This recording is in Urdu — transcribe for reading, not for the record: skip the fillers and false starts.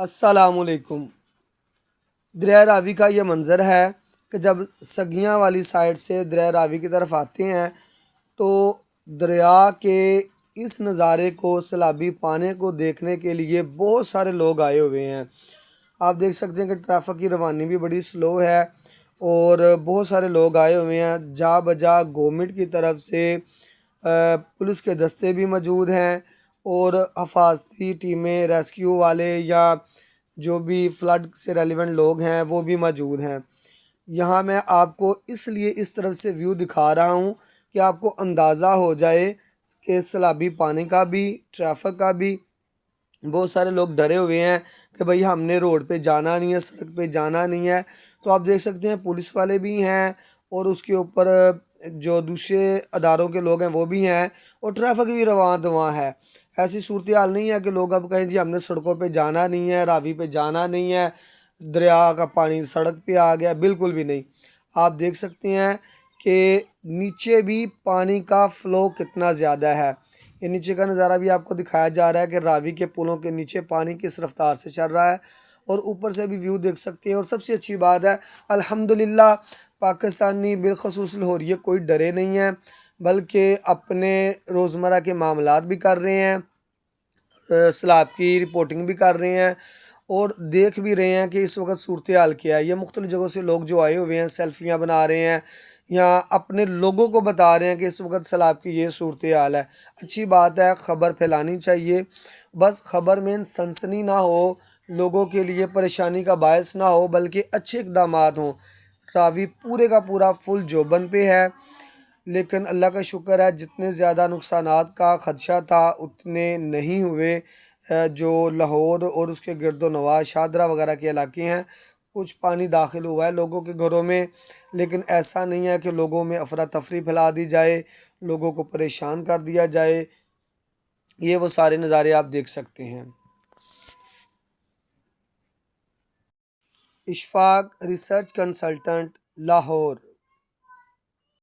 السلام علیکم۔ دریا راوی کا یہ منظر ہے کہ جب سگیاں والی سائڈ سے دریا راوی کی طرف آتے ہیں تو دریا کے اس نظارے کو، سیلابی پانی کو دیکھنے کے لیے بہت سارے لوگ آئے ہوئے ہیں۔ آپ دیکھ سکتے ہیں کہ ٹریفک کی روانی بھی بڑی سلو ہے اور بہت سارے لوگ آئے ہوئے ہیں۔ جا بجا گورنمنٹ کی طرف سے پولیس کے دستے بھی موجود ہیں اور حفاظتی ٹیمیں، ریسکیو والے یا جو بھی فلڈ سے ریلیونٹ لوگ ہیں وہ بھی موجود ہیں۔ یہاں میں آپ کو اس لیے اس طرف سے ویو دکھا رہا ہوں کہ آپ کو اندازہ ہو جائے کہ سیلابی پانی کا بھی، ٹریفک کا بھی۔ بہت سارے لوگ ڈرے ہوئے ہیں کہ بھئی ہم نے روڈ پہ جانا نہیں ہے، سڑک پہ جانا نہیں ہے۔ تو آپ دیکھ سکتے ہیں پولیس والے بھی ہیں اور اس کے اوپر جو دوسرے اداروں کے لوگ ہیں وہ بھی ہیں اور ٹریفک بھی رواں دواں ہے۔ ایسی صورتحال نہیں ہے کہ لوگ اب کہیں جی ہم نے سڑکوں پہ جانا نہیں ہے، راوی پہ جانا نہیں ہے، دریا کا پانی سڑک پہ آ گیا، بالکل بھی نہیں۔ آپ دیکھ سکتے ہیں کہ نیچے بھی پانی کا فلو کتنا زیادہ ہے۔ یہ نیچے کا نظارہ بھی آپ کو دکھایا جا رہا ہے کہ راوی کے پلوں کے نیچے پانی کس رفتار سے چل رہا ہے اور اوپر سے بھی ویو دیکھ سکتے ہیں۔ اور سب سے اچھی بات ہے الحمدللہ پاکستانی بالخصوص لاہوریے کوئی ڈرے نہیں ہیں بلکہ اپنے روزمرہ کے معاملات بھی کر رہے ہیں، سیلاب کی رپورٹنگ بھی کر رہے ہیں اور دیکھ بھی رہے ہیں کہ اس وقت صورتحال کیا ہے۔ یہ مختلف جگہوں سے لوگ جو آئے ہوئے ہیں سیلفیاں بنا رہے ہیں یا اپنے لوگوں کو بتا رہے ہیں کہ اس وقت سیلاب کی یہ صورتحال ہے۔ اچھی بات ہے، خبر پھیلانی چاہیے، بس خبر میں سنسنی نہ ہو، لوگوں کے لیے پریشانی کا باعث نہ ہو، بلکہ اچھے اقدامات ہوں۔ راوی پورے کا پورا فل جوبن پہ ہے، لیکن اللہ کا شکر ہے جتنے زیادہ نقصانات کا خدشہ تھا اتنے نہیں ہوئے۔ جو لاہور اور اس کے گرد و نواح شاہدرہ وغیرہ کے علاقے ہیں کچھ پانی داخل ہوا ہے لوگوں کے گھروں میں، لیکن ایسا نہیں ہے کہ لوگوں میں افراتفری پھیلا دی جائے، لوگوں کو پریشان کر دیا جائے۔ یہ وہ سارے نظارے آپ دیکھ سکتے ہیں۔ Ashfaq research consultant, Lahore.